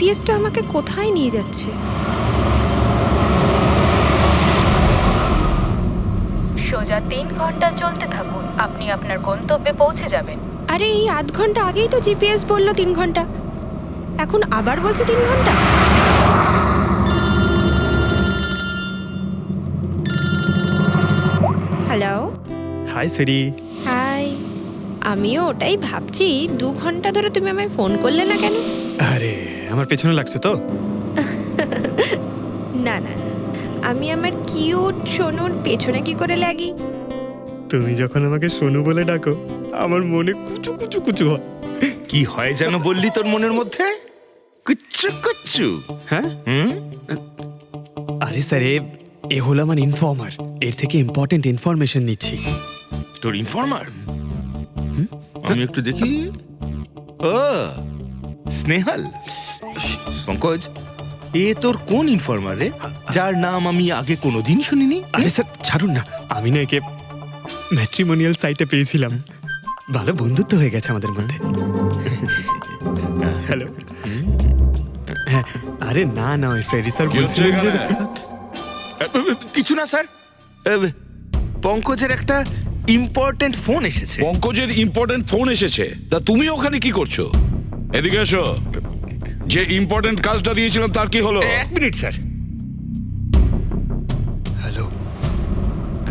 জিপিএসটা আমাকে কোথায় নিয়ে যাচ্ছে? সোজা 3 ঘন্টা চলতে থাকুন, আপনি আপনার গন্তব্যে পৌঁছে যাবেন। আরে এই আধ ঘন্টা আগেই তো জিপিএস বললো 3 ঘন্টা, এখন আবার বলছে 3 ঘন্টা। হ্যালো। হাই সিরি। হাই। আমিও ওটাই ভাবছি, 2 ঘন্টা ধরে তুমি আমায় ফোন করলে না কেন? আরে আমার পেছনে লাগছো তো? না না, আমি আমার কিউট সোনুর পেছনে কি করে লাগি? তুমি যখন আমাকে সোনু বলে ডাকো আমার মনে কুচু কুচু কুচু হয়। কি হয় যেন বললি তোর মনের মধ্যে? কুচ্চু কুচ্চু। হ্যাঁ? আরে স্যার, এ হলো আমার ইনফর্মার। এর থেকে ইম্পর্টেন্ট ইনফরমেশন নিচ্ছি। তোর ইনফর্মার? আমি একটু দেখি। ও স্নেহাল। পঙ্কজ, এ তোর কোন ইনফর্মার রে, যার নাম আমি আগে কোনোদিন শুনিনি? আরে স্যার ছাড়ুন না, আমি না একে ম্যাট্রিমোনিয়াল সাইটে পেয়েছিলাম। ভালো বন্ধুত্ব হয়ে গেছে আমাদের মধ্যে। হ্যালো। হ্যাঁ, আরে না না, ওই ফ্রেডি স্যার বলছিলেন যে কিছু না স্যার, পঙ্কজের একটা ইম্পর্টেন্ট ফোন এসেছে। পঙ্কজের ইম্পর্টেন্ট ফোন এসেছে, তা তুমি ওখানে কি করছো? এদিকে এসো। যে ইম্পর্টেন্ট কাজটা দিয়েছিলাম তার কি হলো? 1 মিনিট স্যার। হ্যালো।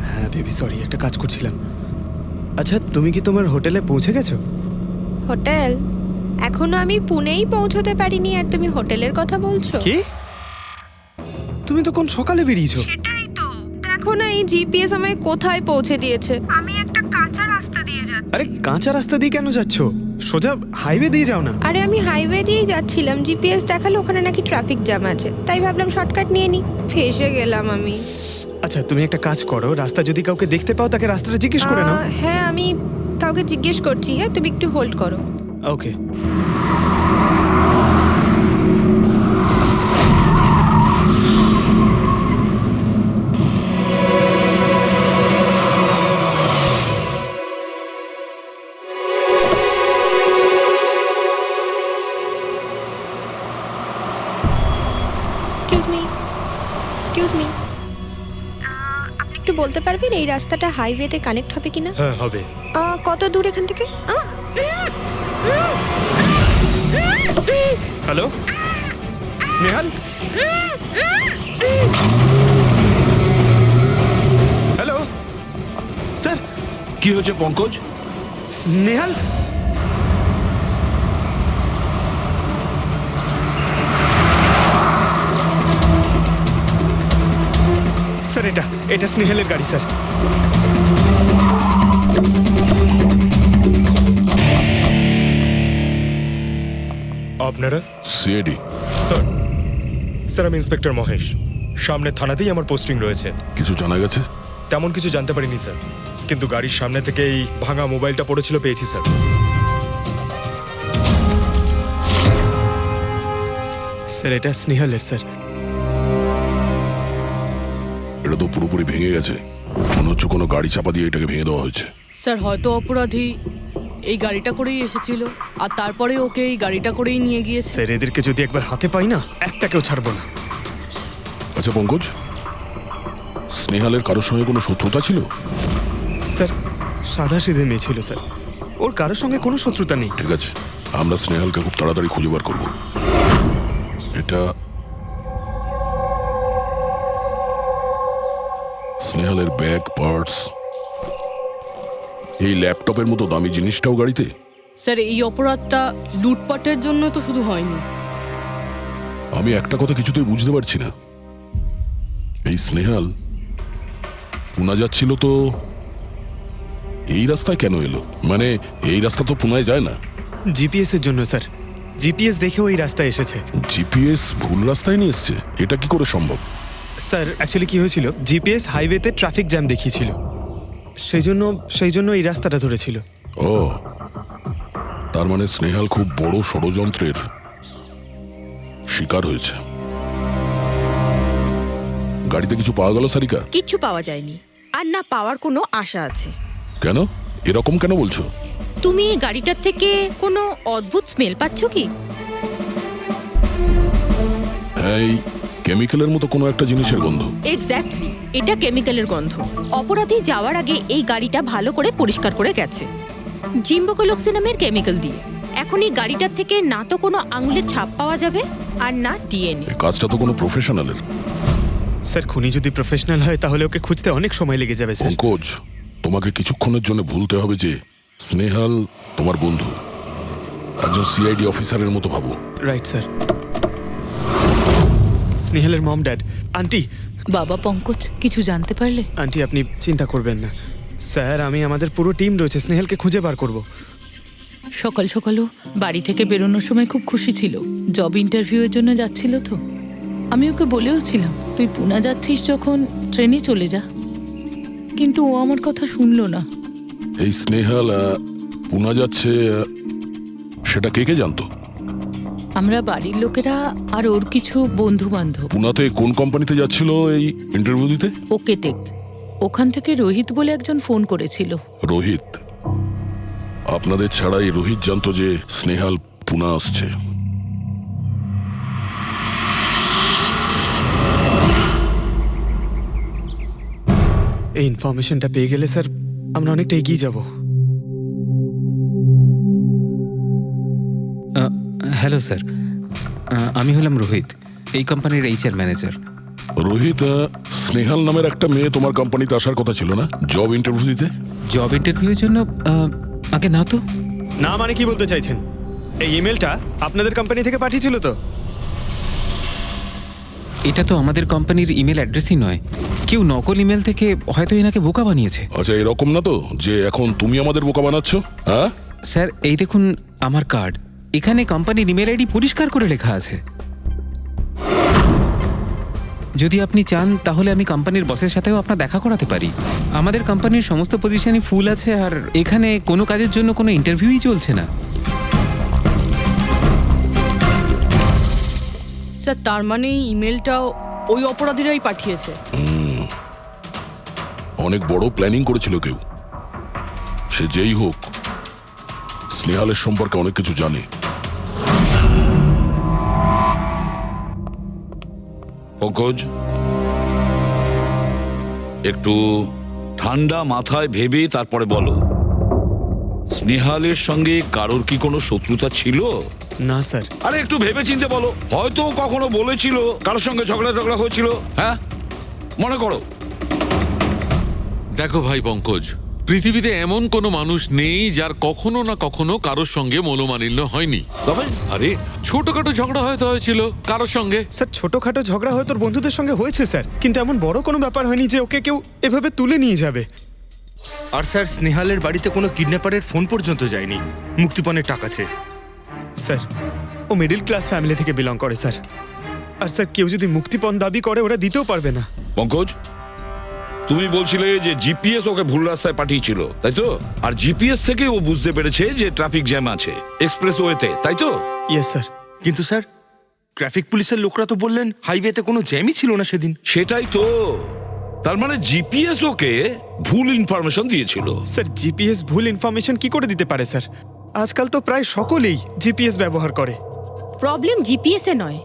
হ্যাঁ বেবি, সরি, একটা কাজ করছিলাম। আচ্ছা, তুমি কি তোমার হোটেলে পৌঁছে গেছো? হোটেল? এখনো আমি পুনেই পৌঁছতে পারিনি আর তুমি হোটেলের কথা বলছো? কি? তুমি তো কোন সকালে বেরিয়েছো? সেটাই তো, দেখো না এই জিপিএস আমায় কোথায় পৌঁছে দিয়েছে। আমি একটা কাঁচা রাস্তা দিয়ে যাচ্ছি। আরে কাঁচা রাস্তা দিয়ে কেন যাচ্ছ? সোজা হাইওয়ে দিয়ে যাও না। আরে আমি হাইওয়ে দিয়েই যাচ্ছিলাম, জিপিএস দেখালো ওখানে নাকি ট্রাফিক জ্যাম আছে, তাই ভাবলাম শর্টকাট নিয়ে নি। ফেসে গেলাম আমি। আচ্ছা, তুমি একটা কাজ করো, রাস্তা যদি কাউকে দেখতে পাও তাকে রাস্তাটা জিজ্ঞেস করে নাও। হ্যাঁ, আমি কাউকে জিজ্ঞেস করছি। হ্যাঁ, তুমি একটু হোল্ড করো। ওকে। এক্সকিউজ মি, আপনি একটু বলতে পারবেন এই রাস্তাটা হাইওয়েতে কানেক্ট হবে কিনা? হ্যাঁ হবে। কত দূর এখান থেকে? হ্যালো স্নেহাল। Hello sir. কি হয়েছে পঙ্কজ? স্নেহাল, স্যার এটা স্নেহালের গাড়ি স্যার। আপনারা? সিআইডি। স্যার আমি ইন্সপেক্টর মহেশ। সামনে থানাতেই আমার পোস্টিং রয়েছে। কিছু জানা গেছে? তেমন কিছু জানতে পারিনি স্যার, কিন্তু গাড়ির সামনে থেকে এই ভাঙা মোবাইলটা পড়েছিল, পেয়েছি স্যার। স্যার এটা স্নেহালের স্যার। এটা তো পুরোপুরি ভেঙে গেছে, মনে হচ্ছে কোনো গাড়ি চাপা দিয়ে এটাকে ভেঙে দেওয়া হয়েছে। স্যার হয়তো অপরাধী এই গাড়িটা করেই এসেছিল আর তারপরে ওকে এই গাড়িটা করেই নিয়ে গিয়েছে। স্যার এদেরকে যদি একবার হাতে পাই না, একটাকেও ছাড়বো না। আচ্ছা পঙ্কজ, স্নেহালের কারোর সঙ্গে কোনো শত্রুতা ছিল? স্যার সাদা সিধে মেয়ে ছিল স্যার, ওর কারোর সঙ্গে কোনো শত্রুতা নেই। ঠিক আছে, আমরা স্নেহালকে খুব তাড়াতাড়ি খুঁজে বার করবো। এটা স্নেহালের ব্যাগ, পার্টস, এই ল্যাপটপের মতো দামি জিনিসটাও গাড়িতে? স্যার এই অপরাধটা লুটপাটের জন্য তো শুধু হয়নি। আমি একটা কথা কিছুতেই বুঝতে পারছি না, এই স্নেহাল পুনা যাচ্ছিল তো এই রাস্তায় কেন এলো? মানে এই রাস্তা তো পুনায় যায় না। জিপিএস এর জন্য স্যার, জিপিএস দেখে ওই রাস্তায় এসেছে। জিপিএস ভুল রাস্তায় নিয়ে এসছে, এটা কি করে সম্ভব? স্যার অ্যাকচুয়ালি কি হয়েছিল, জিপিএস হাইওয়েতে ট্রাফিক জ্যাম দেখিয়েছিল, সেই জন্য এই রাস্তাটা ধরেছিল। ও, তার মানে স্নেহাল খুব বড় ষড়যন্ত্রের শিকার হয়েছে। গাড়িতে কিছু পাওয়া গেল সারিকা? কিচ্ছু পাওয়া যায়নি, আর না পাওয়ার কোনো আশা আছে। কেন এরকম কেন বলছো? তুমি এই গাড়িটার থেকে কোনো অদ্ভুত স্মেল পাচ্ছ কি? এই কেমিক্যালের মতো কোনো একটা জিনিসের গন্ধ। এক্স্যাক্টলি, এটা কেমিক্যালের গন্ধ। অপরাধী যাওয়ার আগে এই গাড়িটা ভালো করে পরিষ্কার করে গেছে জিম্বোকোলক্সি নামের কেমিক্যাল দিয়ে। এখন এই গাড়িটার থেকে না তো কোনো আঙুলের ছাপ পাওয়া যাবে আর না ডিএনএ। এই কাজটা তো কোনো প্রফেশনালের। স্যার খুনি যদি প্রফেশনাল হয় তাহলে ওকে খুঁজতে অনেক সময় লেগে যাবে স্যার। পঙ্কজ, তোমাকে কিছুক্ষণের জন্য ভুলতে হবে যে স্নেহাল তোমার বন্ধু, একজন সিআইডি অফিসারের মতো ভাবো। Right sir. স্নেহালের মম ড্যাড, আন্টি। বাবা পঙ্কজ, কিছু জানতে পারলে? আন্টি আপনি চিন্তা করবেন না স্যার, আমাদের পুরো টিম রয়েছে, স্নেহালকে খুঁজে বার করব। সকাল সকালও বাড়ি থেকে বেরোনোর সময় খুব খুশি ছিল, জব ইন্টারভিউয়ের জন্য যাচ্ছিল তো। আমি ওকে বলেও ছিলাম তুই পুনা যাচ্ছিস যখন ট্রেনে চলে যা, কিন্তু ও আমার কথা শুনলো না। এই স্নেহাল পুনা যাচ্ছে, সেটা কে কে জানতো? আমরা বাড়ির লোকেরা আর ওর কিছু বন্ধু বান্ধব। পুনাতে কোন কোম্পানিতে যাচ্ছিল এই ইন্টারভিউ দিতে? Okay take. ওখান থেকে রোহিত বলে একজন ফোন করেছিল। রোহিত? আপনাদের ছাড়াই রোহিত জানতো যে স্নেহাল পুনা আসছে। এই ইনফরমেশনটা পেয়ে গেলে স্যার আমরা অনেকটা এগিয়ে যাব। হ্যালো স্যার, আমি হলাম রোহিত, এই কোম্পানির এইচআর ম্যানেজার। রোহিত, স্নেহাল নামের একটা মেয়ে তোমার কোম্পানিতে আসার কথা ছিল না জব ইন্টারভিউ দিতে? জব ইন্টারভিউর জন্য? আগে না তো। না মানে কি বলতে চাইছেন? এই ইমেলটা আপনাদের কোম্পানি থেকে পাঠিয়েছিল তো? এটা তো আমাদের কোম্পানির ইমেল অ্যাড্রেসই নয়, কেউ নকল ইমেল থেকে হয়তো এনাকে বোকা বানিয়েছে। আচ্ছা, এরকম না তো যে এখন তুমি আমাদের বোকা বানাচ্ছ? হ্যাঁ স্যার, এই দেখুন আমার কার্ড, এখানে কোম্পানির ইমেল আইডি পরিষ্কার করে লেখা আছে। যদি আপনি চান তাহলে আমি কোম্পানির বসের সাথেও আপনার দেখা করাতে পারি। আমাদের কোম্পানির সমস্ত পজিশনই ফুল আছে, আর এখানে কোনো কাজের জন্য কোনো ইন্টারভিউই চলছে না। স্যার, তার মানে এই ইমেলটাও ওই অপরাধীরাই পাঠিয়েছে। অনেক বড় প্ল্যানিং করেছিল কেউ, সে যেই হোক স্নেহালের সম্পর্কে অনেক কিছু জানে। পঙ্কজ, একটু ঠান্ডা মাথায় ভেবে তারপরে বলো, স্নেহালের সঙ্গে কারোর কি কোনো শত্রুতা ছিল? না স্যার। আরে একটু ভেবে চিন্তে বলো, হয়তো কখনো বলেছিল কারোর সঙ্গে ঝগড়া হয়েছিল। হ্যাঁ, মনে করো। দেখো ভাই পঙ্কজ, পৃথিবীতে এমন কোনো মানুষ নেই যার কখনো না কখনো কারোর সঙ্গে মনোমালিন্য হয়নি। তবে আরে ছোটখাটো ঝগড়া হয়তো হয়েছিল কারোর সঙ্গে। স্যার ছোটখাটো ঝগড়া হয়তো ওর বন্ধুদের সঙ্গে হয়েছে স্যার, কিন্তু এমন বড় কোনো ব্যাপার হয়নি যে ওকে কেউ এভাবে তুলে নিয়ে যাবে। আর স্যার স্নেহালের বাড়িতে কোনো কিডন্যাপারের ফোন পর্যন্ত যায়নি মুক্তিপণের টাকা চেয়ে। স্যার ও মিডল ক্লাস ফ্যামিলি থেকে বিলং করে স্যার, আর স্যার কেউ যদি মুক্তিপণ দাবি করে ওরা দিতেও পারবে না। পঙ্কজ, তুমি বলছিলে যে জিপিএস ওকে ভুল রাস্তায় পাঠিয়েছিল, তাই তো? আর জিপিএস থেকে ও বুঝতে পেরেছে যে ট্রাফিক জ্যাম আছে এক্সপ্রেসওয়েতে, তাই তো? Yes sir. কিন্তু স্যার ট্রাফিক পুলিশের লোকরা তো বললেন হাইওয়েতে কোনো জ্যামই ছিল না সেদিন। সেটাই তো, তার মানে জিপিএস ওকে ভুল ইনফরমেশন দিয়েছিল। স্যার জিপিএস ভুল ইনফরমেশন কি করে দিতে পারে স্যার? আজকাল তো প্রায় সকলেই জিপিএস ব্যবহার করে। প্রবলেম জিপিএস এ নয়,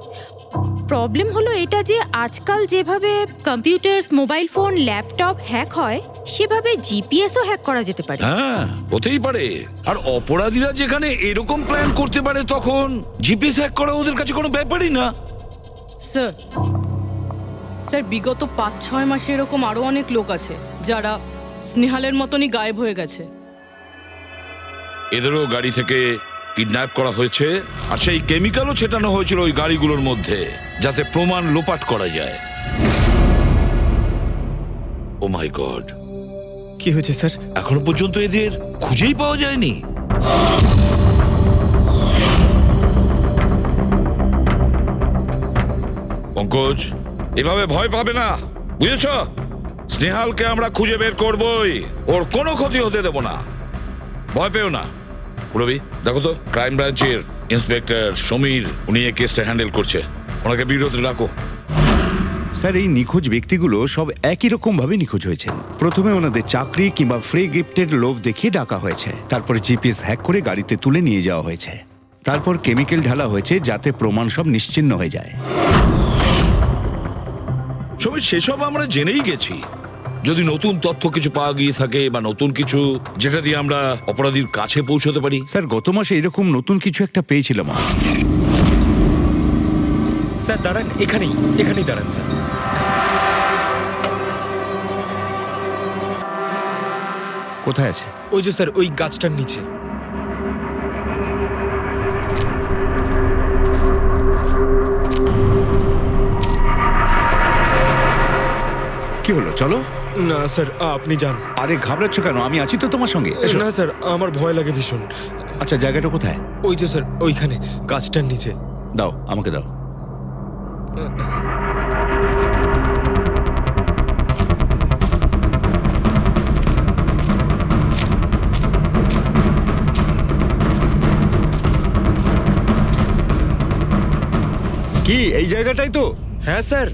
প্রবলেম হলো এটা যে আজকাল যেভাবে computer, mobile phone, laptop hack হয়, সেভাবে জিপিএসও হ্যাক করা যেতে পারে। হ্যাঁ, হতেই পারে। আর অপরাধীরা যেখানে এরকম প্ল্যান করতে পারে তখন জিপিএস হ্যাক করা ওদের কাছে কোনো ব্যাপারই না। স্যার, স্যার বিগত 5-6 মাসে এরকম আরো অনেক লোক আছে যারা স্নেহালের মতনই গায়েব হয়ে গেছে। এদেরও গাড়ি থেকে কিডন্যাপ করা হয়েছে, আর সেই কেমিক্যালও ছেটানো হয়েছিল ওই গাড়িগুলোর মধ্যে যাতে প্রমাণ লোপাট করা যায়। ও মাই গড, কি হয়েছে স্যার? এখনো পর্যন্ত এদের খুঁজেই পাওয়া যায়নি। পঙ্কজ, এভাবে ভয় পাবে না, বুঝেছ? স্নেহালকে আমরা খুঁজে বের করবই, ওর কোনো ক্ষতি হতে দেব না, ভয় পেও না। রবি, দেখো তো ক্রাইম ব্রাঞ্চের ইন্সপেক্টর সমীর, উনি এই কেসটা হ্যান্ডেল করছে, ওনাকে বিরতি রাখো। স্যার, এই নিখোঁজ ব্যক্তিগুলো সব একই রকম ভাবে নিখোঁজ হয়েছে। প্রথমে ওনাদের চাকরি কিংবা ফ্রি গিফটের লোভ দেখিয়ে ডাকা হয়েছে, তারপরে জিপিএস হ্যাক করে গাড়িতে তুলে নিয়ে যাওয়া হয়েছে, তারপর কেমিক্যাল ঢালা হয়েছে যাতে প্রমাণ সব নিশ্চিহ্ন হয়ে যায়। সবাই সেসব আমরা জেনেই গেছি। যদি নতুন তথ্য কিছু পাওয়া গিয়ে থাকে বা নতুন কিছু যেটা দিয়ে আমরা অপরাধীর কাছে পৌঁছতে পারি। স্যার গত মাসে এরকম নতুন কিছু একটা পেয়েছিলাম আমি। স্যার দাঁড়ান, এখানেই দাঁড়ান স্যার। কোথায় আছে? ওই যে স্যার, ওই গাছটার নিচে। কি হলো, চলো। না স্যার, আপনি যান। আরে ঘাবড়াচ্ছ কেন? আমি আছি তো তোমার সঙ্গে, এসো। না স্যার, আমার ভয় লাগে ভীষণ। আচ্ছা, জায়গাটা কোথায়? ওই যে স্যার, ওইখানে গাছটার নিচে। দাও, আমাকে দাও। কি এই জায়গাটাই তো? হ্যাঁ স্যার।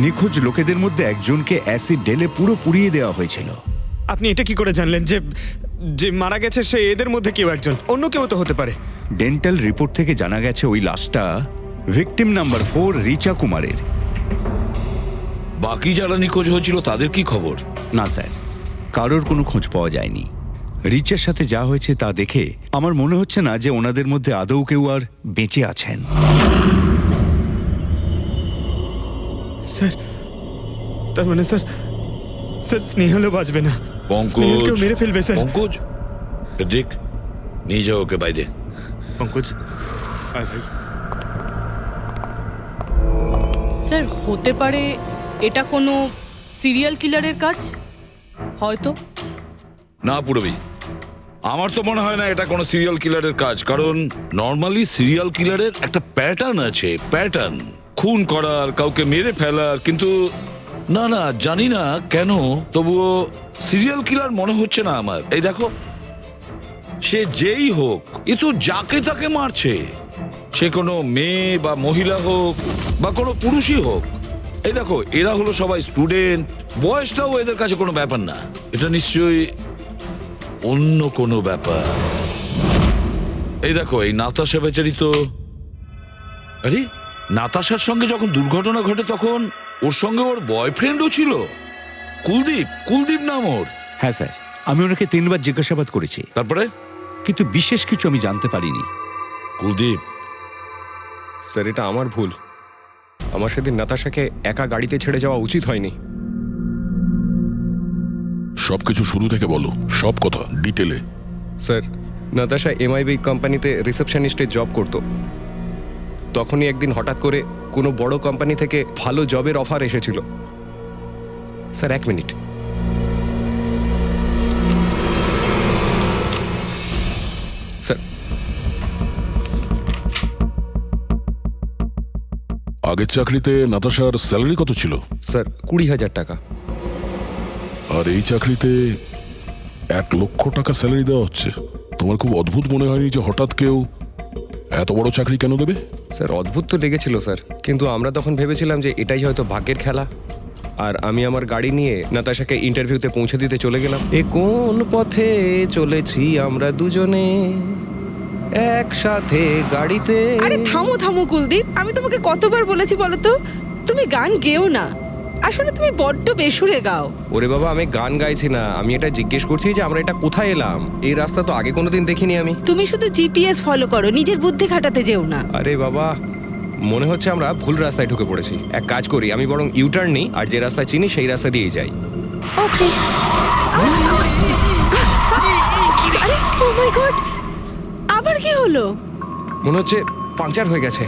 নিখোঁজ লোকেদের মধ্যে একজনকে অ্যাসিড ঢেলে পুরো পুড়িয়ে দেওয়া হয়েছিল। আপনি এটা কি করে জানলেন যে যে মারা গেছে সে এদের মধ্যে কেউ একজন? অন্য কেউ তো হতে পারে। ডেন্টাল রিপোর্ট থেকে জানা গেছে ওই লাশটা ভিকটিম নাম্বার 4 রিচা কুমারের। বাকি যারা নিখোঁজ হয়েছিল তাদের কি খবর? না স্যার, কারোর কোনো খোঁজ পাওয়া যায়নি। রিচার সাথে যা হয়েছে তা দেখে আমার মনে হচ্ছে না যে ওনাদের মধ্যে আদৌ কেউ আর বেঁচে আছেন। স্যার, তার মানে স্যার স্নেহালও বাঁচবে না। স্নেহালকেও মেরে ফেলবে স্যার। পঙ্কজ, দেখ, নিয়ে যাও ওকে বাইরে। পঙ্কজ, আয় ভাই। স্যার, হতে পারে এটা কোনো সিরিয়াল কিলারের কাজ, হয়তো। না পুরবি, আমার তো মনে হয় না এটা কোনো সিরিয়াল কিলারের কাজ। কারণ নর্মালি সিরিয়াল কিলারের একটা প্যাটার্ন আছে, প্যাটার্ন খুন করার, কাউকে মেরে ফেলার। কিন্তু না না, জানি না কেন, তবুও সিরিয়াল কিলার মনে হচ্ছে না আমার। এই দেখো, সে যেই হোক, এ তো যাকে তাকে মারছে। সে কোনো মেয়ে বা মহিলা হোক বা কোনো পুরুষই হোক। এই দেখো, এরা হলো সবাই স্টুডেন্ট, বয়সটাও এদের কাছে কোনো ব্যাপার না। এটা নিশ্চয়ই অন্য কোনো ব্যাপার। এই দেখো, এই নাতাশা বেচারি তো, আরে নাতাশার সঙ্গে যখন দুর্ঘটনা ঘটে তখন ওর সঙ্গে ওর বয়ফ্রেন্ডও ছিল, কুলদীপ নাম ওর। হ্যাঁ স্যার, আমি ওনাকে 3 বার জিজ্ঞাসাবাদ করেছি, তারপরে কিন্তু বিশেষ কিছু আমি জানতে পারিনি। কুলদীপ, স্যার এটা আমার ভুল। আমার সেদিন নাতাশাকে একা গাড়িতে ছেড়ে যাওয়া উচিত হয়নি। সবকিছু শুরু থেকে বলো, সব কথা ডিটেলে। স্যার, নাতাশা এমআইবি কোম্পানিতে রিসেপশনিস্টের জব করত। তখনই একদিন হঠাৎ করে কোনো বড় কোম্পানি থেকে ভালো জবের অফার এসেছিল। Sir 1 minute. স্যার, আগের চাকরিতে নাতাশার স্যালারি কত ছিল? স্যার 20,000 টাকা। আর এই চাকরিতে 1 লক্ষ টাকা স্যালারি দেওয়া হচ্ছে। তোমার খুব অদ্ভুত মনে হয়নি যে হঠাৎ কেউ এত বড় চাকরি কেন দেবে? স্যার অদ্ভুত তো লেগেছিল স্যার, কিন্তু আমরা তখন ভেবেছিলাম যে এটাই হয়তো ভাগ্যের খেলা। আর আমি আমার গাড়ি নিয়ে নাতাশাকে ইন্টারভিউতে পৌঁছে দিতে চলে গেলাম। এ কোন পথে চলেছি আমরা দুজনে একসাথে গাড়িতে। আরে থামো থামো কুলদীপ, আমি তোমাকে কতবার বলেছি বলো তো, তুমি গান গেও না। আসলে তুমি বড্ড বেসুরে গাও। ওরে বাবা, আমি গান গাইছি না, আমি এটা জিজ্ঞেস করছি যে আমরা এটা কোথায় এলাম। এই রাস্তা তো আগে কোনোদিন দেখিনি আমি। তুমি শুধু জিপিএস ফলো করো, নিজের বুদ্ধি খাটাতে যেও না। আরে বাবা, মনে হচ্ছে আমরা ভুল রাস্তায় ঢুকে পড়েছি। এক কাজ করি, আমি বরং ইউটার্ন নিই, আর যে রাস্তা চিনি সেই রাস্তা দিয়েই যাই। ওকে। আরে ও মাই গড, আবার কি হলো? মনে হচ্ছে পাংচার হয়ে গেছে।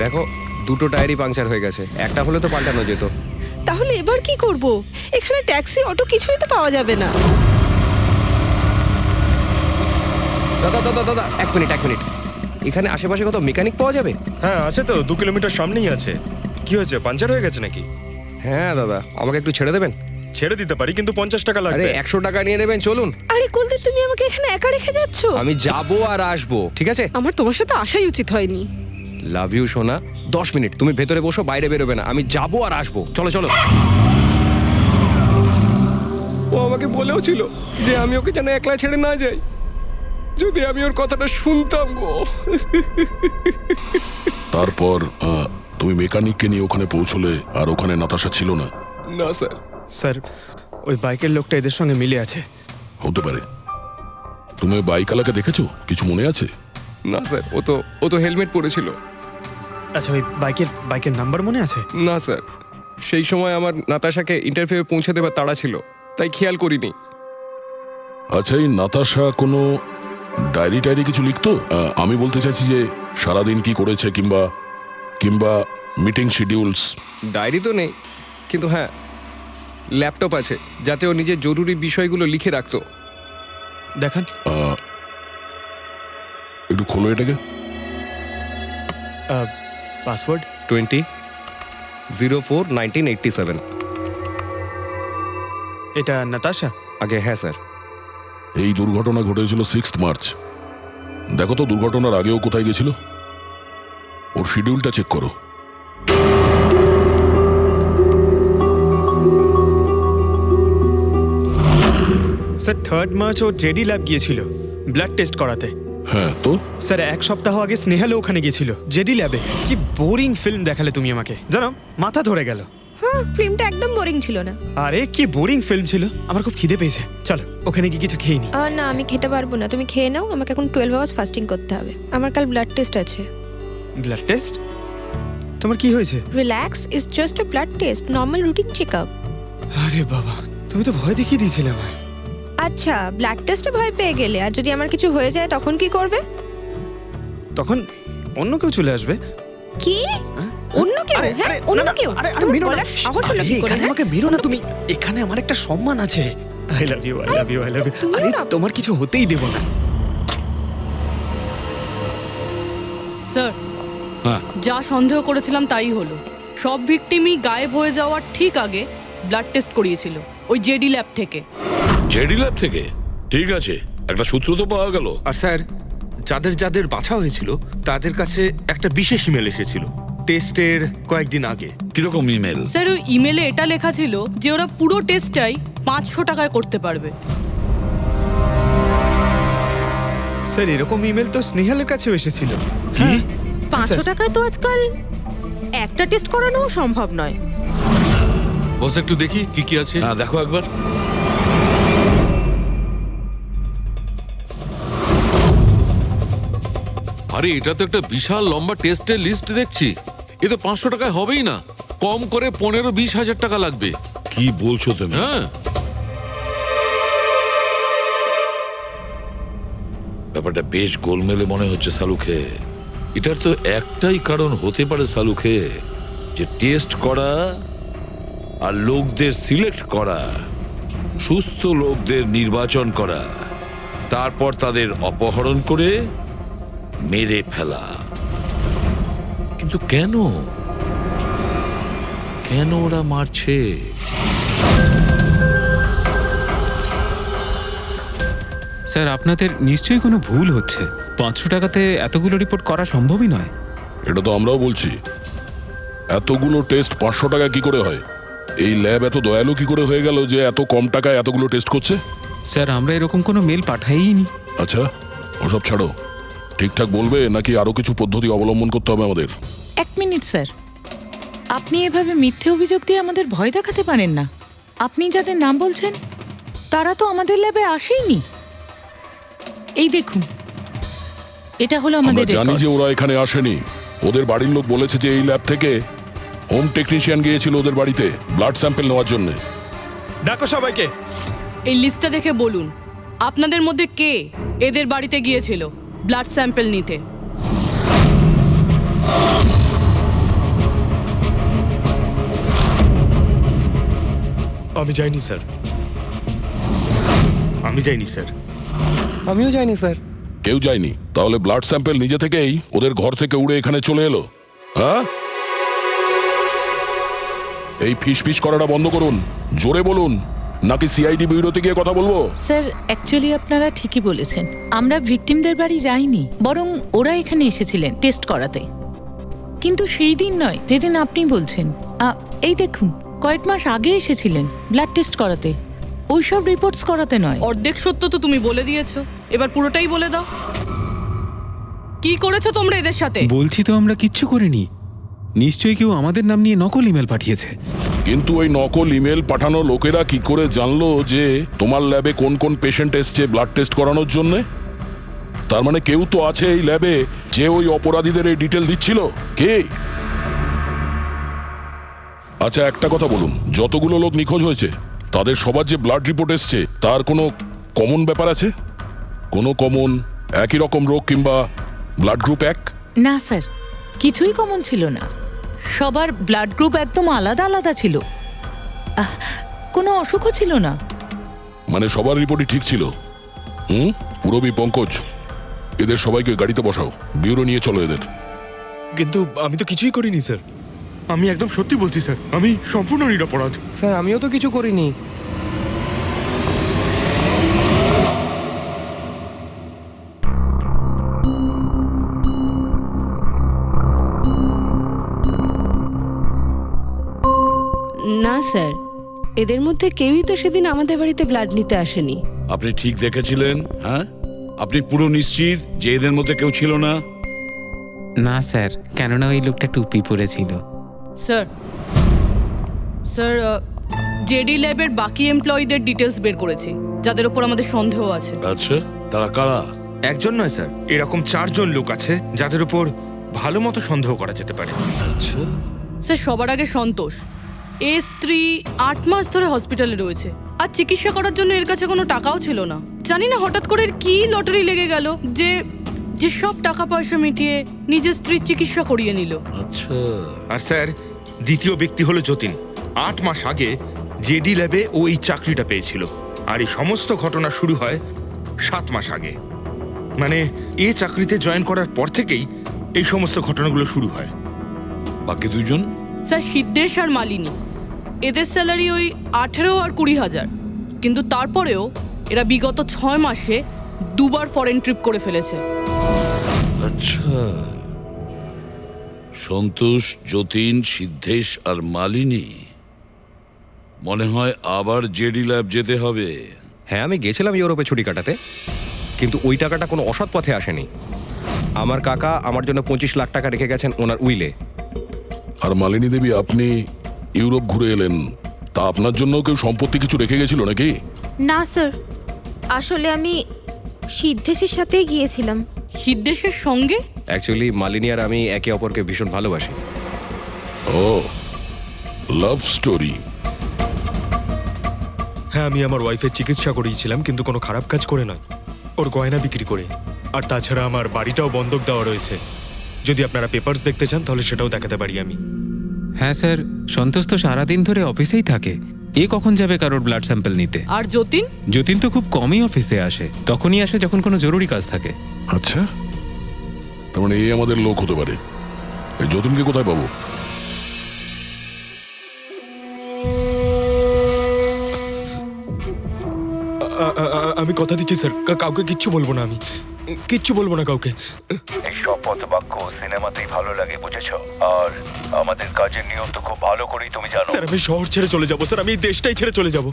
দেখো দুটো টায়ারই পাংচার হয়ে গেছে, একটা হলে তো পাল্টানো যেত। তাহলে এবার কি করব? এখানে ট্যাক্সি অটো কিছুই তো পাওয়া যাবে না। দাদা দাদা দাদা এক মিনিট। এখানে আশেপাশে কত মেকানিক পাওয়া যাবে? হ্যাঁ আছে তো, 2 কিলোমিটার সামনেই আছে। কি হয়েছে, পাঞ্চার হয়ে গেছে নাকি? হ্যাঁ দাদা, আমাকে একটু ছেড়ে দেবেন? ছেড়ে দিতে পারি, কিন্তু 50 টাকা আরে লাগবে। 100 টাকা নিয়ে নেবেন, চলুন। আরে কুলদীপ, তুমি আমাকে এখানে একা রেখে যাচ্ছ? আমি যাবো আর আসবো, ঠিক আছে? আমার তোমার সাথে আসাই উচিত হয়নি। লাভ ইউ সোনা। 10 মিনিট তুমি ভেতরে বসো, বাইরে বেরোবে না। আমি যাবো আর আসবো, চলো চলো। ও আমাকে বলেও ছিল যে আমি ওকে যেন একলা ছেড়ে না যাই। যদি আমি ওর কথাটা শুনতাম গো। তারপর তুমি মেকানিককে নিয়ে ওখানে পৌঁছলে, আর ওখানে নাতাশা ছিল না? না স্যার। স্যার, ওই বাইকের লোকটা এদের সঙ্গে মিলে আছে। হতে পারে। তুমি বাইকওয়ালাকে দেখেছো? কিছু মনে আছে? না স্যার, ও তো হেলমেট পরেছিল। আচ্ছা, ওই বাইকের নাম্বার মনে আছে? না স্যার, সেই সময় আমার নাতাশাকে ইন্টারভিউ পৌঁছে দেবার তাড়া ছিল, তাই খেয়াল করিনি। আচ্ছা, এই নাতাশা কোনো ডায়েরি টায়েরি কিছু লিখতো? আমি বলতে চাইছি যে সারাদিন কি করেছে, কিংবা মিটিং শিডিউলস। ডায়েরি তো নেই, কিন্তু হ্যাঁ ল্যাপটপ আছে, যাতে ও নিজের জরুরি বিষয়গুলো লিখে রাখতো। দেখান। একটু খোলো এটাকে। পাসওয়ার্ড 20/04/1987। এটা নাতাশা? আগে হ্যাঁ স্যার। এই দুর্ঘটনা ঘটেছিল 6 মার্চ। দেখো তো দুর্ঘটনার আগেও কোথায় গেছিল। ওর শিডিউলটা চেক করো। স্যার 3 মার্চ ও জেডি ল্যাব গিয়েছিল ব্লাড টেস্ট করাতে। হ্যাঁ তো? স্যার 1 সপ্তাহ আগে স্নেহালও ওখানে গিয়েছিল জেডি ল্যাবে। কি বোরিং ফিল্ম দেখালে তুমি আমাকে, জানো মাথা ধরে গেল। হ্যাঁ, ফিল্মটা একদম বোরিং ছিল না। আরে কি বোরিং ফিল্ম ছিল। আমার খুব খিদে পেয়েছে, চলো ওখানে গিয়ে কিছু খেয়ে নি। না, আমি খেতে পারবো না, তুমি খেয়ে নাও। আমাকে এখন 12 আওয়ার্স ফাস্টিং করতে হবে। আমার কাল ব্লাড টেস্ট আছে। Blood test? তোমার কি হয়েছে? Relax, it's just a blood test, normal routine checkup. আরে বাবা, তুমি তো ভয় দেখিয়ে দিয়েছিলে আমায়। আচ্ছা, ব্লাড টেস্টে ভয় পেয়ে গেলে, আর যদি আমার কিছু হয়ে যায় তখন কি করবে? তখন অন্য কেউ চলে আসবে। কি? অন্য কেউ? হ্যাঁ, অন্য কেউ? তুমি বলার সাহস হলো কি করে? আমাকে মেরো না তুমি। এখানে আমার একটা সম্মান আছে। I love you, I love you, I love you. আরে তোমার কিছু হতেই দেব না। স্যার, হ্যাঁ। যা সন্দেহ করেছিলাম তাই হলো। সব ভিকটিমই গায়েব হয়ে যাওয়ার ঠিক আগে ব্লাড টেস্ট করিয়েছিল ওই জেডি ল্যাব থেকে। জেডি ল্যাব থেকে? ঠিক আছে, একটা সূত্র তো পাওয়া গেল। আর স্যার, যাদের যাদের বাছা হয়েছিল তাদের কাছে একটা বিশেষ ইমেল এসেছিল টেস্টের কয়েকদিন আগে। কিরকম ইমেল? স্যার, ওই ইমেলে এটা লেখা ছিল যে ওরা পুরো টেস্টটাই 500 টাকায় করতে পারবে। স্যার, এরকম ইমেল তো স্নেহালের কাছেও এসেছিল। কি? 500 টাকায় তো আজকাল একটা টেস্ট করানোও সম্ভব নয়। বস একটু দেখি কি কি আছে। হ্যাঁ দেখো একবার। আরে এটা তো একটা বিশাল লম্বা টেস্টের লিস্ট দেখছি। এ তো 500 টাকায় হবেই না, কম করে 15-20 হাজার টাকা লাগবে। কি বলছো তুমি? হ্যাঁ, ব্যাপারটা বেশ গোলমেলে মনে হচ্ছে সালুখে। এটার তো একটাই কারণ হতে পারে সালুখে, যে টেস্ট করা আর লোকদের সিলেক্ট করা, সুস্থ লোকদের নির্বাচন করা, তারপর তাদের অপহরণ করে মেরে ফেলা। কিন্তু কেন কেন ওরা মারছে? স্যার, আপনাদের নিশ্চয়ই কোনো ভুল হচ্ছে। 500 টাকাতে এতগুলো রিপোর্ট করা সম্ভবই নয়। এটা তো আমরাও বলছি। এতগুলো টেস্ট 500 টাকা কি করে হয়? এই ল্যাব এত দয়ালু কি করে হয়ে গেল যে এত কম টাকায় এতগুলো টেস্ট করছে? স্যার, আমরা এরকম কোনো মেল পাঠাইনি। আচ্ছা, ওসব ছাড়ো। ঠিকঠাক বলবে নাকি আরো কিছু পদ্ধতি অবলম্বন করতে হবে আমাদের? 1 মিনিট স্যার, আপনি এভাবে মিথ্যে অভিযোগ দিয়ে আমাদের ভয় দেখাতে পারেন না। আপনি যাদের নাম বলছেন তারা তো আমাদের ল্যাবে আসেইনি। এই দেখুন, এটা হলো আমরা আমাদের জানি যে records। ওরা এখানে আসেনি। ওদের বাড়ির লোক বলেছে যে এই ল্যাব থেকে হোম টেকনিশিয়ান গিয়েছিল ওদের বাড়িতে ব্লাড স্যাম্পল নেওয়ার জন্য। ডাকো সবাইকে। এই লিস্টটা দেখে বলুন আপনাদের মধ্যে কে এদের বাড়িতে গিয়েছিল ব্লাড স্যাম্পল নিতে। আমি যাইনি স্যার। আমি যাইনি স্যার। আমিও যাইনি স্যার। কেউ যায়নি? তাহলে ব্লাড স্যাম্পেল নিজে থেকেই ওদের ঘর থেকে উড়ে এখানে চলে এলো? হ্যাঁ, এই ফিস করাটা বন্ধ করুন, জোরে বলুন, নাকি সিআইডি ব্যুরোতে গিয়ে কথা বলবো? স্যার অ্যাকচুয়ালি আপনারা ঠিকই বলেছেন, আমরা ভিকটিমদের বাড়ি যাইনি, বরং ওরা এখানে এসেছিলেন টেস্ট করাতে। কিন্তু সেই দিন নয় যেদিন আপনি বলছেন। এই দেখুন, কয়েক মাস আগে এসেছিলেন ব্লাড টেস্ট করাতে, ওইসব রিপোর্টস করাতে নয়। অর্ধেক সত্য তো তুমি বলে দিয়েছো, এবার পুরোটাই বলে দাও। কি করেছো তোমরা এদের সাথে? বলছি তো আমরা কিচ্ছু করিনি। নিশ্চয়ই কেউ আমাদের নাম নিয়ে নকল ইমেল পাঠিয়েছে। কিন্তু ওই নকল ইমেল পাঠানো লোকেরা কি করে জানলো যে তোমার ল্যাবে কোন কোন পেশেন্ট এসছে ব্লাড টেস্ট করানোর জন্য? তার মানে কেউ তো আছে এই ল্যাবে যে ওই অপরাধীদের এই ডিটেল দিচ্ছিল। কে? আচ্ছা একটা কথা বলুন, যতগুলো লোক নিখোঁজ হয়েছে তাদের সবার যে ব্লাড রিপোর্ট এসছে তার কোনো কমন ব্যাপার আছে? কোনো কমন একই রকম রোগ কিংবা ব্লাড গ্রুপ এক? না স্যার, কিছুই কমন ছিল না। সবার ব্লাড গ্রুপ একদম আলাদা আলাদা ছিল, কোনো অসুখও ছিল না। মানে সবার রিপোর্টই ঠিক ছিল? পুরবী, পঙ্কজ, এদের সবাইকে গাড়িতে বসাও, ব্যুরো নিয়ে চলো এদের। কিন্তু আমি তো কিছুই করিনি স্যার। আমি একদম সত্যি বলছি স্যার, আমি সম্পূর্ণ নিরপরাধ। স্যার আমিও তো কিছু করিনি। না স্যার, এদের মধ্যে কেউই তো সেদিন আমাদের বাড়িতে ব্লাড নিতে আসেনি। আপনি ঠিক দেখেছিলেন? হ্যাঁ, আপনি পুরো নিশ্চিত যে এদের মধ্যে কেউ ছিল না? না স্যার, কেননা ওই লোকটা টুপি পরেছিল। স্যার স্যার জেডি ল্যাবের বাকি এমপ্লয়ীদের ডিটেলস বের করেছি, যাদের উপর আমাদের সন্দেহ আছে। আচ্ছা, তারা কারা? একজন নয় স্যার, এরকম 4 জন লোক আছে যাদের উপর ভালো মতো সন্দেহ করা যেতে পারে। আচ্ছা, স্যার সবার আগে সন্তোষ, এর স্ত্রী 8 মাস ধরে হসপিটালে রয়েছে, আর চিকিৎসা করার জন্য এর কাছে কোনো টাকাও ছিল না। জানি না হঠাৎ করে কি লটারি লেগে গেল যে যে সব টাকা পয়সা মিটিয়ে নিজের স্ত্রীর চিকিৎসা করিয়ে নিল। আচ্ছা। আর স্যার দ্বিতীয় ব্যক্তি হলো যতীন। 8 মাস আগে জেডি ল্যাবে ও এই চাকরিটা পেয়েছিল, আর এই সমস্ত ঘটনা শুরু হয় 7 মাস আগে। মানে এই চাকরিতে জয়েন করার পর থেকেই এই সমস্ত ঘটনাগুলো শুরু হয়। বাকি 2 জন? স্যার সিদ্ধেশ আর মালিনী, এদের স্যালারি ওই 18 আর 20,000, কিন্তু তারপরেও এরা বিগত 6 মাসে 2 বার ফরেন ট্রিপ করে ফেলেছে। আচ্ছা, সন্তোষ, যতীন, সিদ্ধেশ আর মালিনী। মনে হয় আবার জেডি ল্যাব যেতে হবে। হ্যাঁ, আমি গেছিলাম ইউরোপে ছুটি কাটাতে, কিন্তু ওই টাকাটা কোনো অসৎ পথে আসেনি। আমার কাকা আমার জন্য 25 লাখ টাকা রেখে গেছেন ওনার উইলে। আর মালিনী দেবী, আপনি ইউরোপ ঘুরে এলেন, তা আপনার জন্য কেউ সম্পত্তি কিছু রেখে গেছিল নাকি? না স্যার, আসলে আমি সিদ্ধেশের সাথেই গিয়েছিলাম। সিদ্ধেশের সঙ্গে? অ্যাকচুয়ালি মালিনী আর আমি একে অপরকে ভীষণ ভালোবাসি। ও, লাভ স্টোরি। হ্যাঁ, আমি আমার ওয়াইফের চিকিৎসা করিয়েছিলাম, কিন্তু কোনো খারাপ কাজ করে নয়, ওর গয়না বিক্রি করে। আর তাছাড়া আমার বাড়িটাও বন্ধক দেওয়া রয়েছে। যদি আপনারা পেপারস দেখতে চান তাহলে সেটাও দেখাতে পারি আমি। হ্যাঁ স্যার, সন্তোষ তো সারাদিন ধরে অফিসেই থাকে, এ কখন যাবে কারোর ব্লাড স্যাম্পল নিতে? আর যতীন? যতীন তো খুব কমই অফিসে আসে, তখনই আসে যখন কোনো জরুরি কাজ থাকে। আচ্ছা, তার মানে এই আমাদের লোক হতে পারে। এই যতীনকে কোথায় পাবো? আমি কথা দিচ্ছি স্যার, কাউকে কিচ্ছু বলবো না, আমি কিচ্ছু বলবো না কাউকে। এই শপথ বাক্য সিনেমাতেই ভালো লাগে, বুঝেছো? আর আমাদের কাজের নিয়ম তো খুব ভালো করেই তুমি জানো। স্যার আমি শহর ছেড়ে চলে যাবো স্যার, আমি এই দেশটাই ছেড়ে চলে যাবো।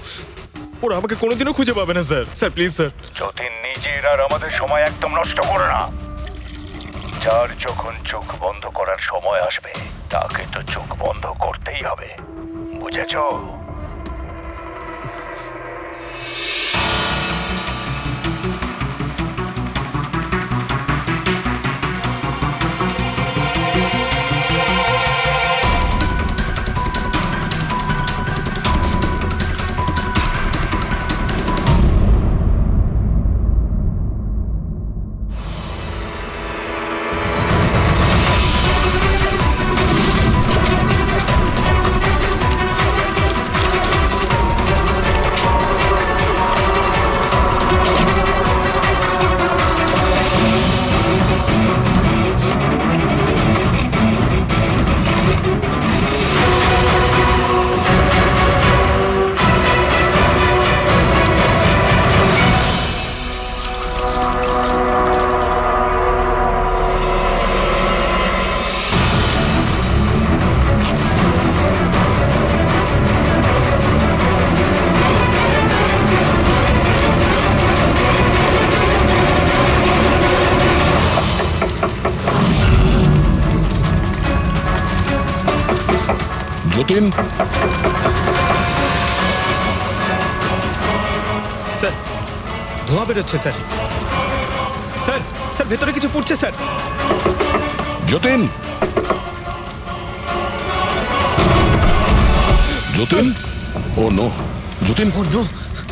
ওরা আমাকে কোনোদিনও খুঁজে পাবে না sir. Sir please sir. Jatin, নিজের আর আমাদের সময় একদম নষ্ট করো না। যার যখন চোখ বন্ধ করার সময় আসবে তাকে তো চোখ বন্ধ করতেই হবে, বুঝেছো? যতীন, স্যার ধোঁয়া বেরোচ্ছে স্যার। স্যার স্যার ভেতরে কিছু পড়ছে স্যার। যতীন, যতীন, ও নো, যতীন, ও নো,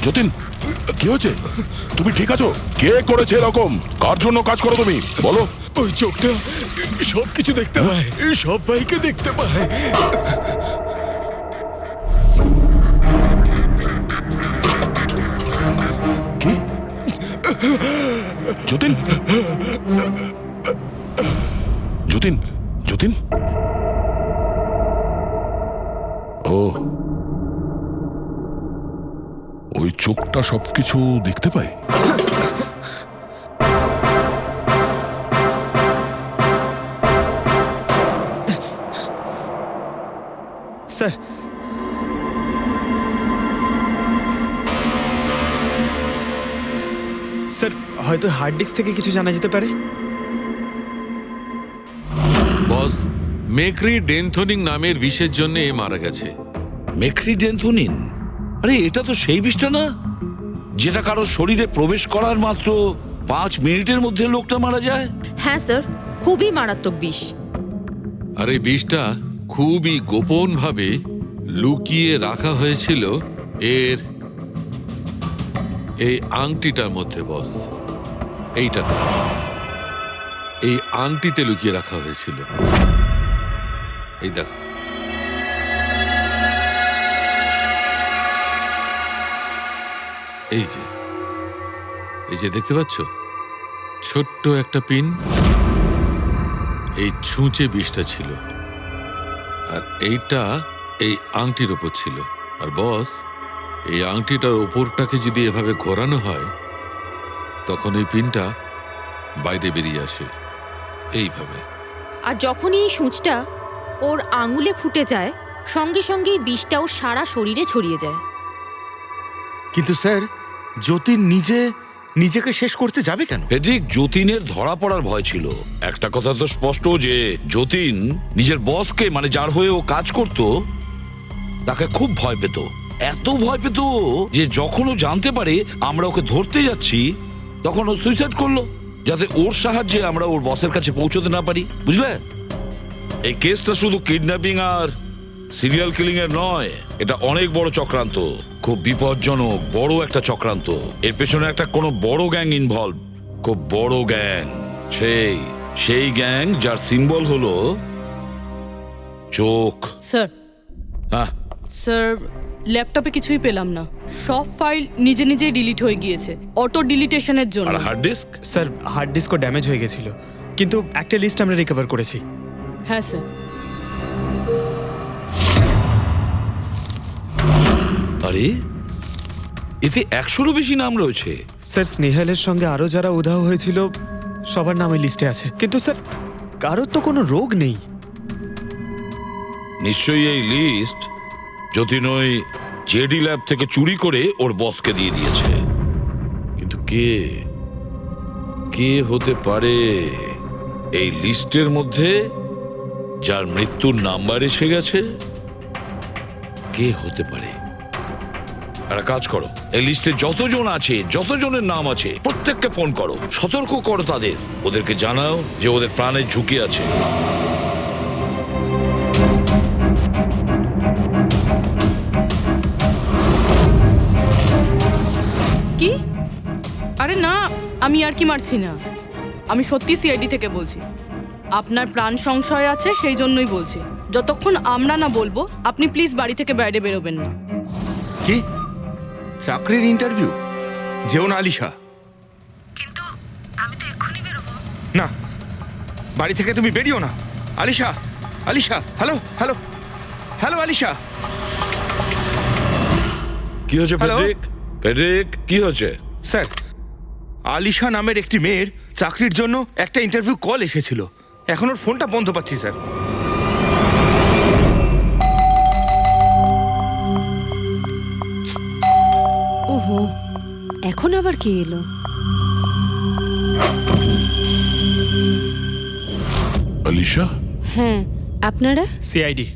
যতীন, কি হয়েছে? তুমি ঠিক আছো? কে করেছে এরকম? কার জন্য কাজ করো তুমি, বলো? ওই চোখটা সব কিছু দেখতে পায়, সব ভাইকে দেখতে পায়। কি? যতীন, যতীন, যতীন, ও ওই চোখটা সবকিছু দেখতে পায়। স্যার স্যার হয়তো হার্ড ডিস্ক থেকে কিছু জানা যেতে পারে। বস, মেক্রি ডেনথোনিং নামের বিষের জন্য এ মারা গেছে। মেক্রিডেন্থোনিন? আরে এটা তো সেই বিষটা না যেটা কারো শরীরে প্রবেশ করার মাত্র 5 মিনিটের মধ্যে লোকটা মারা যায়? হ্যাঁ স্যার, খুবই মারাত্মক বিষ। আর এই বিষটা খুবই গোপনভাবে লুকিয়ে রাখা হয়েছিল এর এই আংটিটার মধ্যে। বস, এইটাতে, এই আংটিতে লুকিয়ে রাখা হয়েছিল। এই দেখো, এই যে দেখতে পাচ্ছ ছোট্ট একটা পিন, এই ছুঁচে বিষটা ছিল, আর এইটা এই আংটির ওপর ছিল। আর বস, এই আংটিটার ওপরটাকে যদি এভাবে ঘোরানো হয় তখন এই পিনটা বাইরে বেরিয়ে আসে এইভাবে। আর যখনই এই সূঁচটা ওর আঙুলে ফুটে যায়, সঙ্গে সঙ্গেই বিষটাও সারা শরীরে ছড়িয়ে যায়। কিন্তু স্যার, যতীন নিজেকে শেষ করতে যাবে কেন? ফেডরিক, যতীনের ধরা পড়ার ভয় ছিল। একটা কথা তো স্পষ্ট যে যতীন নিজের বসকে, মানে যার হয়ে ও কাজ করত, তাকে খুব ভয় পেত। এত ভয় পেত যে যখন ও জানতে পারে আমরা ওকে ধরতে যাচ্ছি তখন ও সুইসাইড করলো, যাতে ওর সাহায্যে আমরা ওর বসের কাছে পৌঁছতে না পারি। বুঝলে, এই কেসটা শুধু কিডন্যাপিং আর সিরিয়াল কিলিং এর নয়, এটা অনেক বড় চক্রান্ত, খুব বিপজ্জনক বড় একটা চক্রান্ত। এর পেছনে একটা কোনো বড় গ্যাং ইনভলভ, খুব বড় গ্যাং। সেই গ্যাং যার সিম্বল হলো চোখ। স্যার, হ্যাঁ স্যার, ল্যাপটপে কিছুই পেলাম না। সব ফাইল নিজে নিজেই ডিলিট হয়ে গিয়েছে অটো ডিলিটেশনের জন্য। আর হার্ড ডিস্ক? স্যার হার্ড ডিস্কও ড্যামেজ হয়ে গেছিল, কিন্তু একটা লিস্ট আমরা রিকভার করেছি। হ্যাঁ স্যার। আরে এতে 100-রও বেশি নাম রয়েছে। স্যার স্নেহালের সঙ্গে আরো যারা উধাও হয়েছিল সবার নাম এই লিস্টে আছে, কিন্তু স্যার কারোর তো কোনো রোগ নেই। নিশ্চয়ই এই লিস্ট যতীন ওই জেডি ল্যাব থেকে চুরি করে ওর বসকে দিয়ে দিয়েছে। কিন্তু কে হতে পারে এই লিস্টের মধ্যে যার মৃত্যুর নাম্বার এসে গেছে? কে হতে পারে? একটা কাজ করো, এই লিস্টে যতজন আছে, যতজনের নাম আছে, প্রত্যেককে ফোন করো, সতর্ক করো তাদের, ওদেরকে জানাও যে ওদের প্রাণের ঝুঁকি আছে। কি? আরে না, আমি আর কি মারছি না। আমি সত্যি সিআইডি থেকে বলছি। আপনার প্রাণ সংশয় আছে, সেই জন্যই বলছি। যতক্ষণ আমরা না বলবো, আপনি প্লিজ বাড়ি থেকে বাইরে বেরোবেন না। কি চাকরির ইন্টারভিউ? যেও না আলিশা। কিন্তু আমি তো এক্ষুনি বেরোবো। না, বাড়ি থেকে তুমি বেরিও না। Alisha, Alisha, hello hello hello Alisha. কি হয়েছে ফেডরিক? ফেডরিক, কি হয়েছে? স্যার, আলিশা নামের একটি মেয়ের চাকরির জন্য একটা ইন্টারভিউ কল এসেছিল। এখন ওর ফোনটা বন্ধ পাচ্ছি স্যার। ওহো, এখন আবার কি এলো? আলিশা, হ্যাঁ, আপনারা? সিআইডি।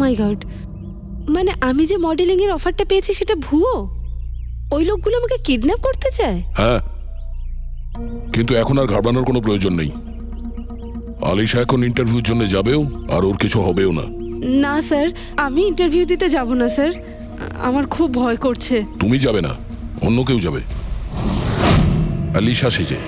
মাই গড, মানে আমি যে মডেলিং এর অফারটা পেয়েছি সেটা ভুয়ো? ওই লোকগুলো আমাকে কিডন্যাপ করতে চায়? হ্যাঁ, কিন্তু এখন আর ঘাবড়ানোর কোনো প্রয়োজন নেই। আলিশা এখন ইন্টারভিউর জন্য যাবেও, আর ওর কিছু হবেও না। না স্যার, আমি ইন্টারভিউ দিতে যাব না স্যার, আমার খুব ভয় করছে। তুমি যাবে না, অন্য কেউ যাবে, আলিশা সেজে।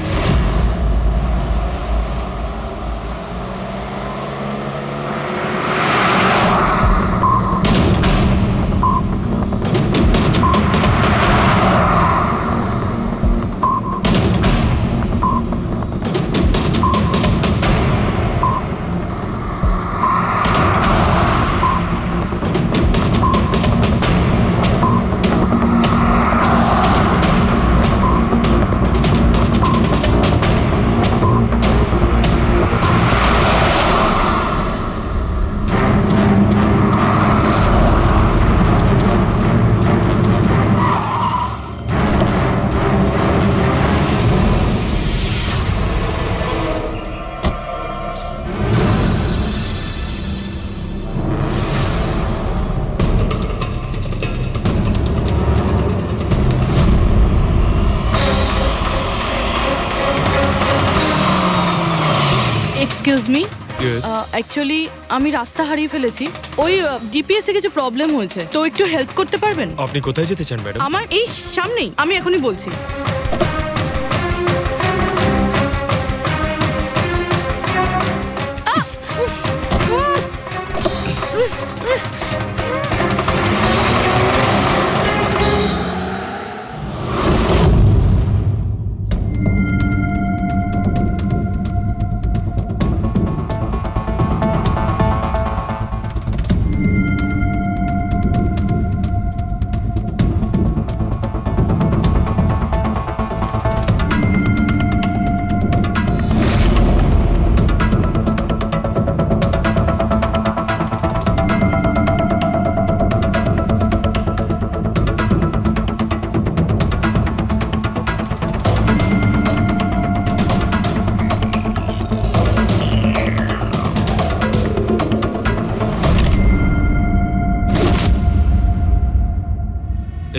Excuse me, Yes. অ্যাকচুয়ালি আমি রাস্তা হারিয়ে ফেলেছি। ওই জিপিএস এ কিছু প্রবলেম হয়েছে, তো একটু হেল্প করতে পারবেন? আপনি কোথায় যেতে চান ম্যাডাম? আমার এই সামনেই, আমি এখনই বলছি।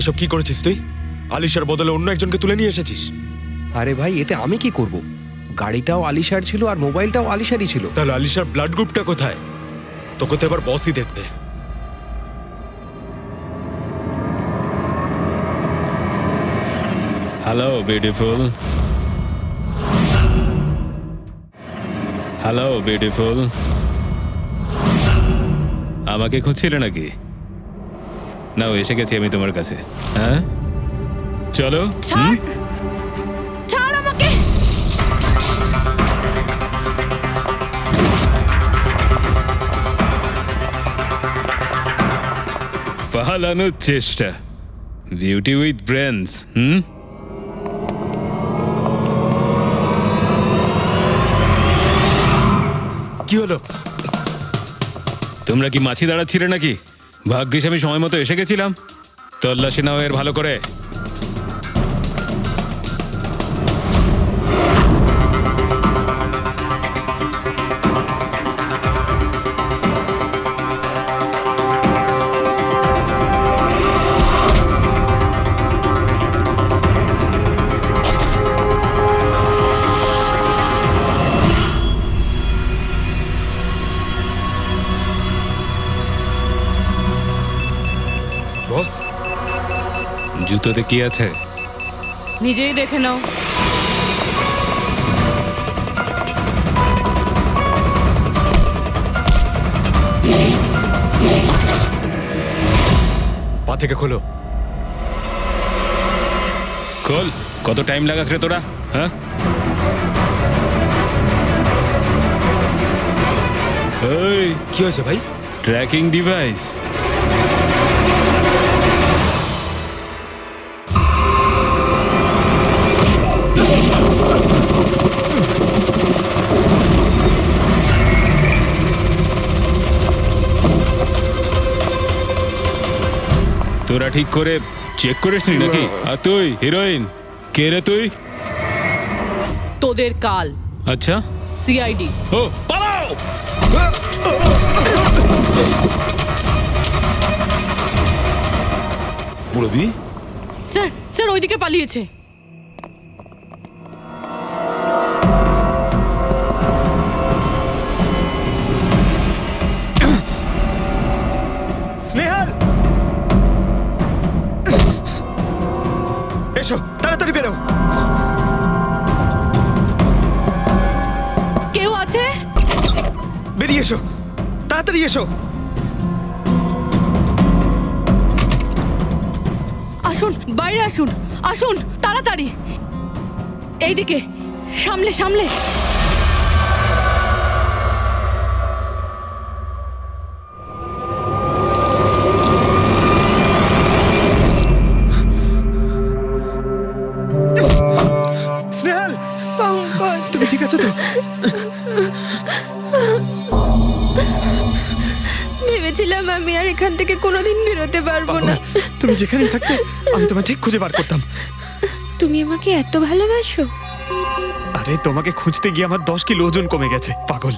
এসব কি করেছিস তুই? আলিশার বদলে অন্য একজনকে তুলে নিয়ে এসেছিস। আরে ভাই, এতে আমি কি করব? গাড়িটাও আলিশার ছিল আর মোবাইলটাও আলিশারই ছিল। তাহলে আলিশার ব্লাড গ্রুপটা কোথায়? তোকে তো এবার বসই দেখতে। হ্যালো বিউটিফুল, হ্যালো বিউটিফুল, আমাকে খুঁজছিলে নাকি? নাও, এসে গেছি আমি তোমার কাছে। হ্যাঁ, চলো। ছাড়, ছাড় আমাকে। পালানোর চেষ্টা, বিউটি উইথ ব্রেনস। কি হলো? তোমরা কি মাছি দাঁড়াচ্ছিলে নাকি? ভাগ্যিস আমি সময় মতো এসে গেছিলাম। তল্লাশি নাও এর ভালো করে। বস, জুতোতে কি আছে? নিজেই দেখে নাও। পা থেকে খোলো। খোল। কত টাইম লাগাস রে তোরা? হ্যাঁ, এই কি হয়েছে ভাই? Tracking device. তোরা ঠিক করে চেক করিসনি নাকি? আর তুই হিরোইন, কে রে তুই? তোদের কাল। আচ্ছা, সিআইডি। ও পালাও। পুরবি? স্যার স্যার ওইদিকে পালিয়েছে। স্নেহাল, এসো তাড়াতাড়ি বেরো। কেউ আছে? বেরিয়ে এসো, তাড়াতাড়ি এসো। আসুন, বাইরে আসুন, আসুন তাড়াতাড়ি। এইদিকে, সামলে সামলে। স্নেহাল, পঙ্কজ, তুমি ঠিক আছো তো? ভেবেছিলাম আমি আর এখান থেকে কোনোদিন বেরোতে পারবো না। তুমি যেখানেই থাকতে আমি তোমায় ঠিক খুঁজে বার করতাম। তুমি আমাকে এত ভালোবাসো? আরে তোমাকে খুঁজতে গিয়ে আমার 10 কিলো ওজন কমে গেছে, পাগল।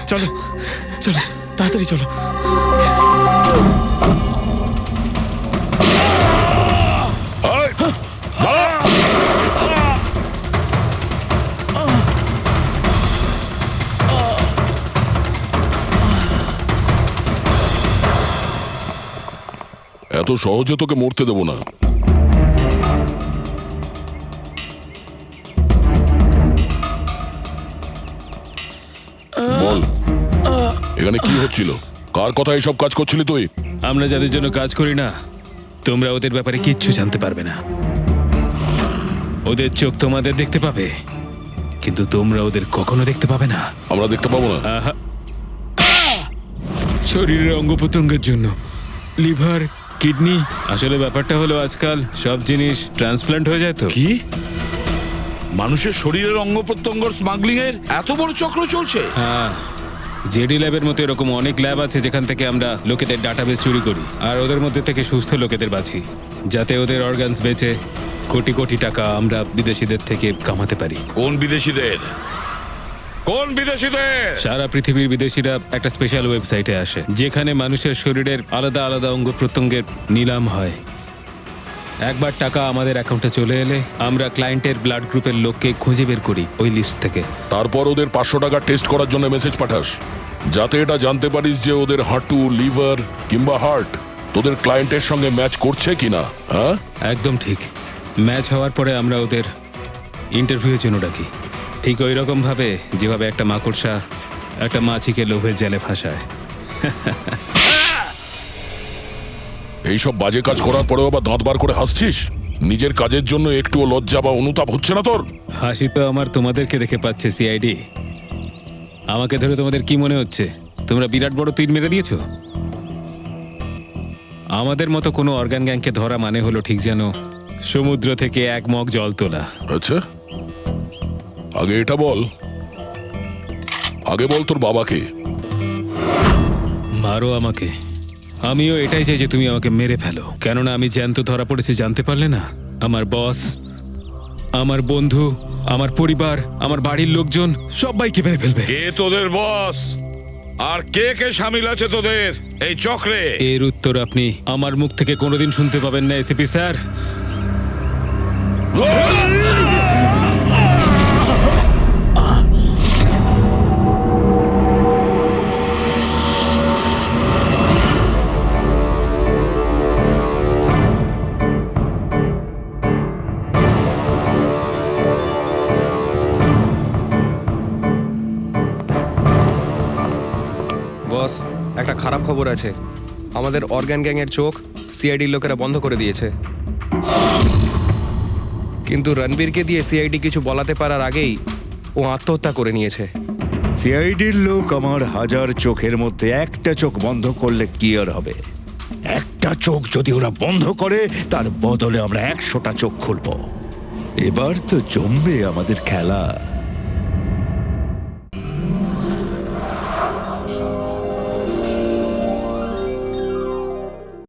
চলো চলো, তাড়াতাড়ি চলো। এত সহজে তোকে মরতে দেবো না। বল, এখানে কি হচ্ছিল? কার কথা এসব কাজ করছিলি তুই? আমরা যাদের জন্য কাজ করি না, তোমরা ওদের ব্যাপারে কিচ্ছু জানতে পারবে না। ওদের চোখ তোমাদের দেখতে পাবে, কিন্তু তোমরা ওদের কখনো দেখতে পাবে না। আমরা দেখতে পাবো না? আহা। শরীরের অঙ্গ প্রত্যঙ্গের জন্য লিভার, কিডনি, আসলে ব্যাপারটা হলো আজকাল সব জিনিস ট্রান্সপ্লান্ট হয়ে যায় তো। কি? মানুষের শরীরের অঙ্গ প্রত্যঙ্গ স্মাগলিং এর এত বড় চক্র চলছে? হ্যাঁ, জেডি ল্যাবের মতো এরকম অনেক ল্যাব আছে যেখান থেকে আমরা লোকেদের ডাটাবেস চুরি করি আর ওদের মধ্যে থেকে সুস্থ লোকেদের বাছি, যাতে ওদের অর্গানস বেচে কোটি কোটি টাকা আমরা বিদেশিদের থেকে কামাতে পারি। কোন বিদেশিদের? কোন বিদেশিদের? সারা পৃথিবীর বিদেশিরা একটা স্পেশাল ওয়েবসাইটে আসে যেখানে মানুষের শরীরের আলাদা আলাদা অঙ্গ প্রত্যঙ্গের নিলাম হয়। একবার টাকা আমাদের অ্যাকাউন্টে চলে এলে আমরা ক্লায়েন্টের ব্লাড গ্রুপের লোককে খুঁজে বের করি ওই লিস্ট থেকে। তারপর ওদের 500 টাকা টেস্ট করার জন্য মেসেজ পাঠাস, যাতে এটা জানতে পারিস যে ওদের হাঁটু, লিভার কিংবা হার্ট তোদের ক্লায়েন্টের সঙ্গে ম্যাচ করছে কিনা। হ্যাঁ, একদম ঠিক। ম্যাচ হওয়ার পরে আমরা ওদের ইন্টারভিউয়ের জন্য ডাকি, ঠিক ওই রকম ভাবে যেভাবে একটা মাকড়সা একটা মাছিকে লোভের জালে ফাঁসায়। এইসব বাজে কাজ করার পরেও আবার দাঁত বার করে হাসছিস? নিজের কাজের জন্য একটুও লজ্জা বা অনুতাপ হচ্ছে না তোর? হাসি তো আমার তোমাদেরকে দেখে পাচ্ছে সিআইডি। আমাকে ধরে তোমাদের কি মনে হচ্ছে তোমরা বিরাট বড় তীর মেরে দিয়েছো? আমাদের মতো কোনো অর্গান গ্যাংকে ধরা মানে হলো ঠিক যেন সমুদ্র থেকে এক মগ জল তোলা। আচ্ছা, আগে এটা বল, আগে বল তোর বাবাকে। মারো আমাকে, আমিও এটাই চাই যে তুমি আমাকে মেরে ফেলো, কেননা আমি জ্যান্ত ধরা পড়েছি জানতে পারলে না? আমার বস, আমার বন্ধু, আমার পরিবার, আমার বাড়ির লোকজন সবাইকে মেরে ফেলবে। কে তোদের বস আর কে কে শামিল আছে তোদের এই চক্রে? এর উত্তর আপনি আমার মুখ থেকে কোনোদিন শুনতে পাবেন না এসিপি স্যার। বস, একটা খারাপ খবর আছে। আমাদের অর্গান গ্যাংয়ের চোখ সিআইডির লোকেরা বন্ধ করে দিয়েছে। কিন্তু রণবীরকে দিয়ে সিআইডি কিছু বলাতে পারার আগেই ও আত্মহত্যা করে নিয়েছে। সিআইডির লোক আমার 1000 চোখের মধ্যে একটা চোখ বন্ধ করলে কি আর হবে? একটা চোখ যদি ওরা বন্ধ করে তার বদলে আমরা 100টা চোখ খুলবো। এবার তো জমবে আমাদের খেলা।